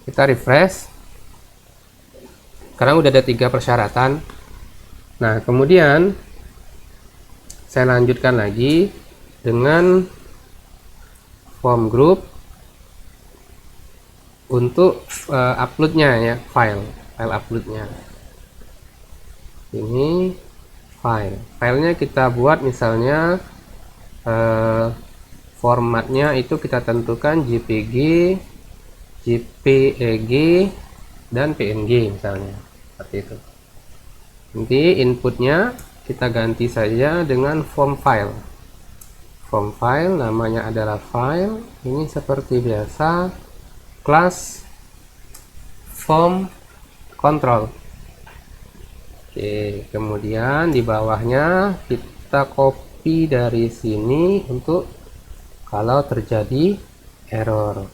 Kita refresh. Sekarang udah ada 3 persyaratan. Nah, kemudian saya lanjutkan lagi dengan form group untuk uploadnya ya, file uploadnya. Ini filenya kita buat misalnya formatnya itu kita tentukan JPG, JPEG, dan PNG misalnya, seperti itu. Nanti inputnya kita ganti saja dengan form file. Form file namanya adalah file. Ini seperti biasa, class form control. Oke, kemudian di bawahnya kita copy dari sini untuk kalau terjadi error.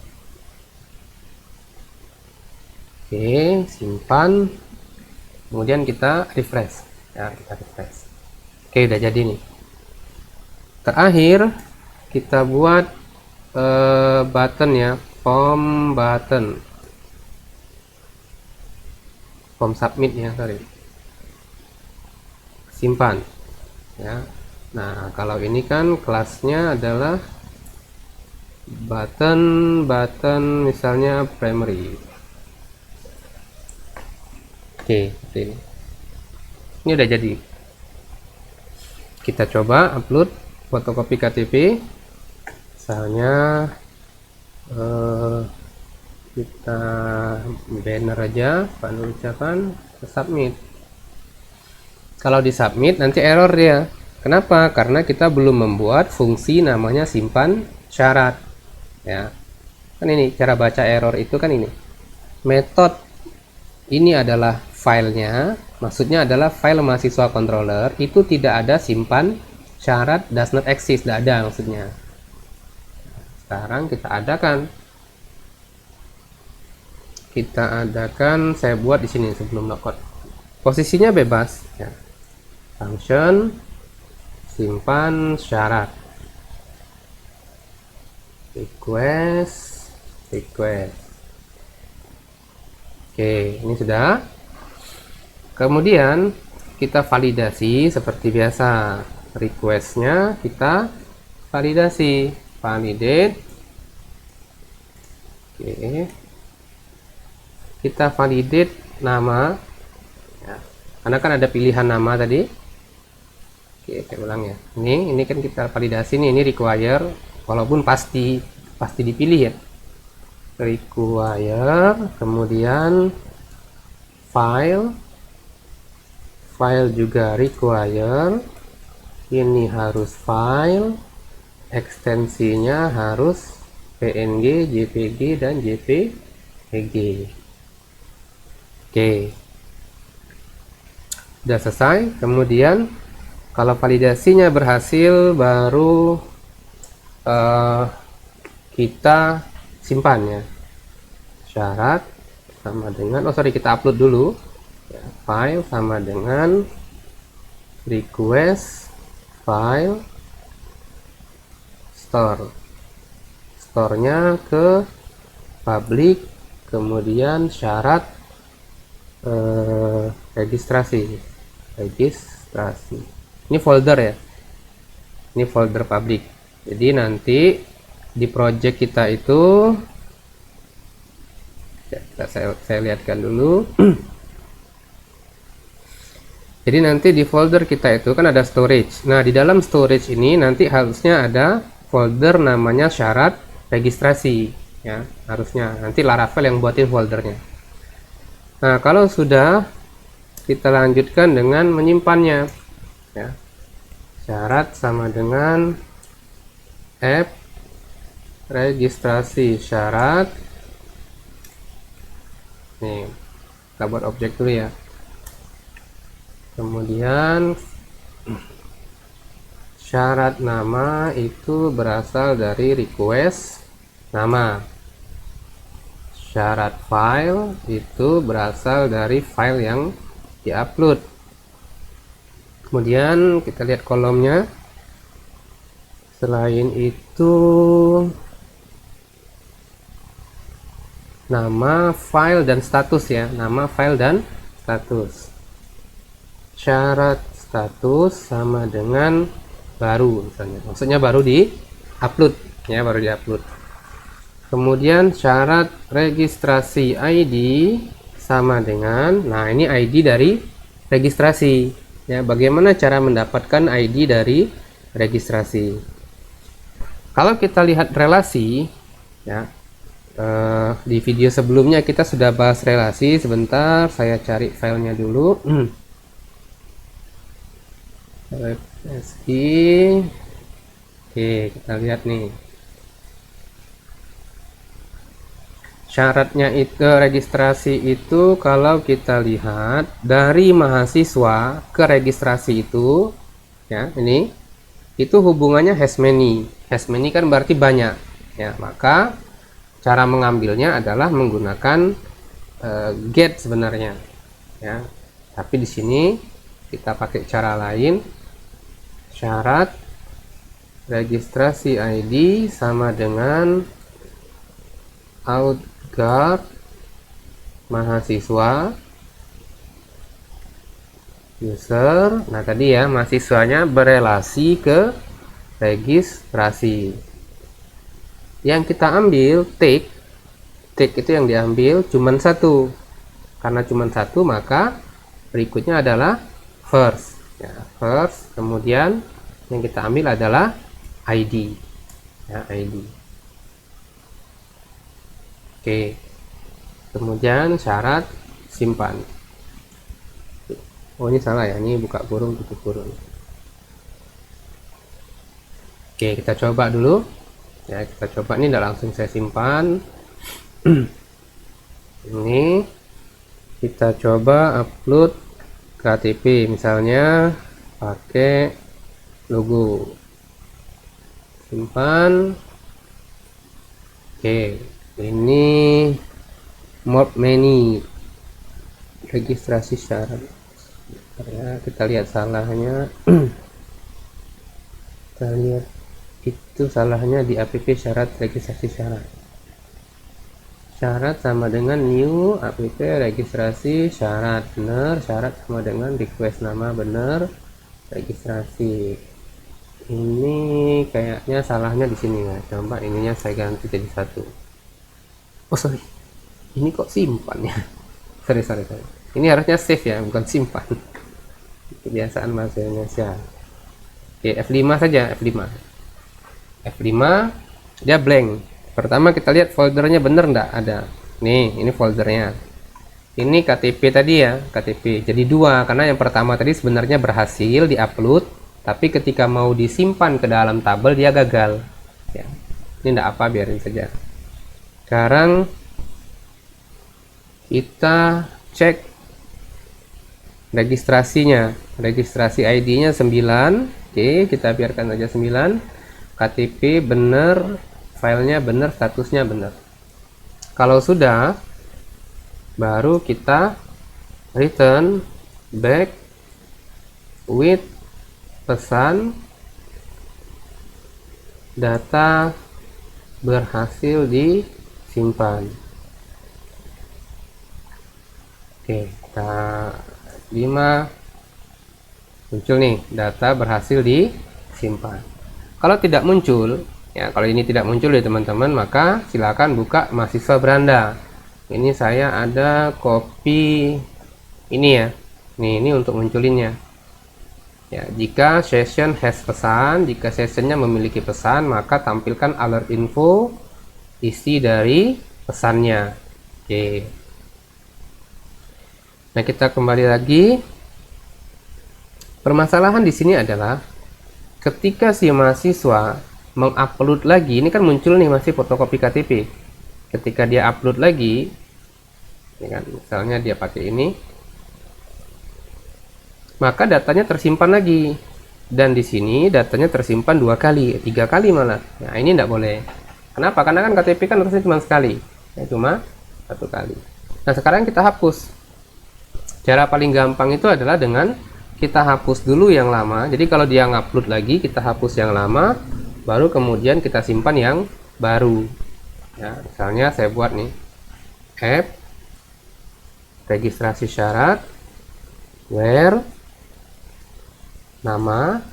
Oke, simpan. Kemudian kita refresh. Ya, kita refresh. Oke, udah jadi nih. Terakhir kita buat button ya, form button. Form submit ya, sorry. Simpan. Ya. Nah, kalau ini kan kelasnya adalah button misalnya primary. Oke, seperti ini. Ini udah jadi. Kita coba upload fotokopi KTP. Misalnya kita banner aja, panel ucapan, submit. Kalau di submit nanti error dia. Kenapa? Karena kita belum membuat fungsi namanya simpan syarat. Ya, kan ini cara baca error itu kan ini. Metode ini adalah filenya, maksudnya adalah file mahasiswa controller itu tidak ada simpan syarat does not exist, tidak ada maksudnya. Sekarang kita adakan, saya buat di sini sebelum nocode. Posisinya bebas ya. Function simpan syarat, request. Oke, ini sudah. Kemudian kita validasi seperti biasa. Requestnya kita validasi, validate. Oke, kita validate nama ya, karena kan ada pilihan nama tadi. Oke, saya ulang ya. Ini kan kita validasi nih, ini require, walaupun pasti dipilih ya. Require, kemudian file juga require. Ini harus file, ekstensinya harus PNG, JPG, dan JPEG. Oke, udah selesai. Kemudian kalau validasinya berhasil baru kita simpan ya. Syarat sama dengan, kita upload dulu ya, file sama dengan request file store-nya ke public, kemudian syarat registrasi. Ini folder ya, ini folder public. Jadi nanti di project kita itu saya lihatkan dulu. Jadi nanti di folder kita itu kan ada storage. Nah, di dalam storage ini nanti harusnya ada folder namanya syarat registrasi ya, harusnya. Nanti Laravel yang buatin foldernya. Nah, kalau sudah, kita lanjutkan dengan menyimpannya ya. Syarat sama dengan app registrasi syarat. Nih, kita buat objek dulu ya. Kemudian syarat nama itu berasal dari request nama. Syarat file itu berasal dari file yang diupload. Kemudian kita lihat kolomnya. Selain itu nama file dan status ya, nama file dan status. Syarat status sama dengan baru misalnya, maksudnya baru di upload ya, baru di upload. Kemudian syarat registrasi ID sama dengan, nah ini ID dari registrasi ya, bagaimana cara mendapatkan ID dari registrasi. Kalau kita lihat relasi ya, di video sebelumnya kita sudah bahas relasi. Sebentar saya cari filenya dulu. SI. Oke, kita lihat nih. Syaratnya itu registrasi itu, kalau kita lihat dari mahasiswa ke registrasi itu ya, ini itu hubungannya has many. Has many kan berarti banyak ya, maka cara mengambilnya adalah menggunakan get sebenarnya ya, tapi di sini kita pakai cara lain. Syarat registrasi ID sama dengan outguard mahasiswa user. Nah tadi ya, mahasiswanya berelasi ke registrasi. Yang kita ambil take itu yang diambil cuman satu, karena cuman satu maka berikutnya adalah first ya, first. Kemudian yang kita ambil adalah ID ya, ID. Oke, kemudian syarat simpan. Oh ini salah ya, ini buka kurung tutup kurung. Oke, kita coba dulu ya, kita coba. Ini tidak langsung saya simpan. Ini kita coba upload KTP misalnya pakai logo, simpan. Oke, ini mod menu registrasi syarat ya, kita lihat salahnya. Kita lihat itu salahnya di app syarat registrasi syarat. Syarat sama dengan new app registrasi syarat, benar. Syarat sama dengan request nama, benar. Registrasi ini kayaknya salahnya di sini ya, coba ininya saya ganti jadi satu. Oh sorry, ini kok simpan ya. sorry ini harusnya save ya, bukan simpan. Kebiasaan bahasa Indonesia. Oke, F5 saja, F5 dia blank. Pertama kita lihat foldernya bener enggak, ada nih, ini foldernya. Ini KTP tadi ya, KTP jadi dua, karena yang pertama tadi sebenarnya berhasil diupload, tapi ketika mau disimpan ke dalam tabel dia gagal ya. Ini enggak apa, biarin saja. Sekarang kita cek registrasinya, registrasi ID-nya 9. Oke, kita biarkan aja 9. KTP bener, filenya bener, statusnya bener. Kalau sudah, baru kita return back with pesan data berhasil disimpan. Oke, kita 5 muncul nih, data berhasil disimpan. Kalau tidak muncul ya, kalau ini tidak muncul ya teman-teman, maka silakan buka mahasiswa beranda. Ini saya ada copy ini ya, ini untuk munculinnya ya. Jika session has pesan, jika sessionnya memiliki pesan, maka tampilkan alert info isi dari pesannya. Oke, nah kita kembali lagi. Permasalahan di sini adalah ketika si mahasiswa mengupload lagi, ini kan muncul nih masih fotokopi KTP. Ketika dia upload lagi, ini kan, misalnya dia pakai ini, maka datanya tersimpan lagi. Dan di sini datanya tersimpan 2 kali, 3 kali malah. Nah ini tidak boleh. Kenapa? Karena kan KTP kan harusnya cuma sekali, ya, cuma 1 kali. Nah sekarang kita hapus. Cara paling gampang itu adalah dengan kita hapus dulu yang lama. Jadi kalau dia ngupload lagi, kita hapus yang lama, baru kemudian kita simpan yang baru ya. Misalnya saya buat nih app, registrasi syarat, where, nama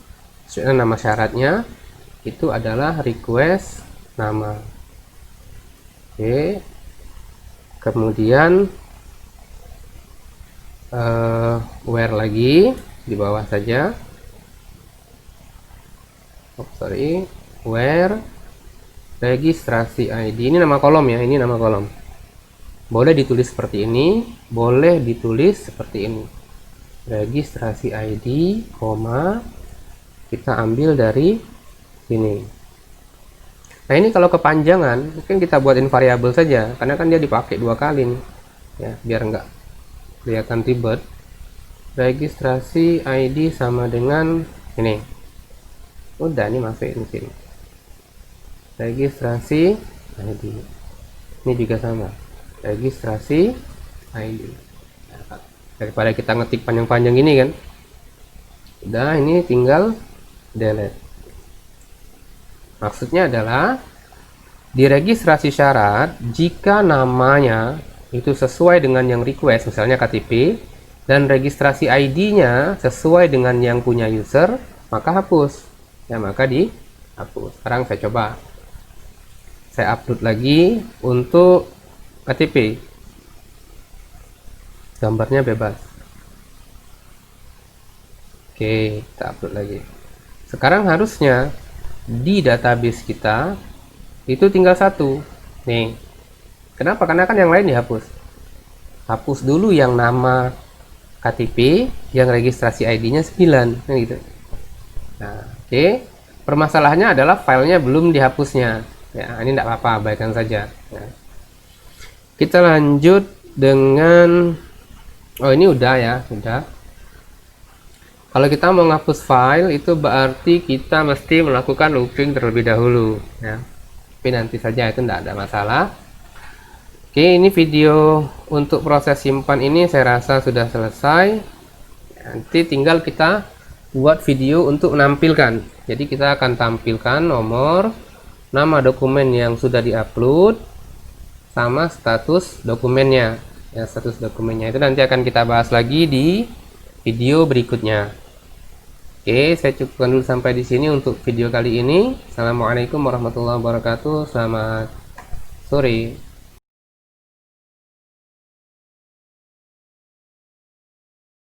syaratnya itu adalah request nama. Oke, kemudian where lagi di bawah saja, where registrasi ID, ini nama kolom ya, ini nama kolom. Boleh ditulis seperti ini, boleh ditulis seperti ini. Registrasi ID, kita ambil dari sini. Nah, ini kalau kepanjangan, mungkin kita buatin variabel saja, karena kan dia dipakai 2 kali nih. Ya, biar enggak kelihatan ribet. Registrasi ID sama dengan ini. Udah, ini masukin sini. Registrasi ID. Ini juga sama. Registrasi ID. Nah, daripada kita ngetik panjang-panjang ini kan. Udah, ini tinggal delete. Maksudnya adalah di registrasi syarat, jika namanya itu sesuai dengan yang request, misalnya KTP, dan registrasi ID-nya sesuai dengan yang punya user, maka hapus. Ya, maka dihapus. Sekarang saya coba. Saya upload lagi untuk KTP. Gambarnya bebas. Oke, kita upload lagi. Sekarang harusnya di database kita itu tinggal 1 nih. Kenapa? Karena kan yang lain dihapus. Hapus dulu yang nama KTP, yang registrasi ID-nya 9 nah, gitu. Nah, oke. Permasalahannya adalah filenya belum dihapusnya. Ya, ini tidak apa-apa, abaikan saja. Ya. Kita lanjut dengan ini udah ya, udah. Kalau kita mau ngapus file itu berarti kita mesti melakukan looping terlebih dahulu ya. Tapi nanti saja, itu tidak ada masalah. Oke, ini video untuk proses simpan ini saya rasa sudah selesai. Nanti tinggal kita buat video untuk menampilkan. Jadi kita akan tampilkan nomor, nama dokumen yang sudah diupload, sama status dokumennya. Ya, status dokumennya itu nanti akan kita bahas lagi di video berikutnya. Oke, saya cukupkan dulu sampai di sini untuk video kali ini. Assalamualaikum warahmatullahi wabarakatuh. Selamat sore.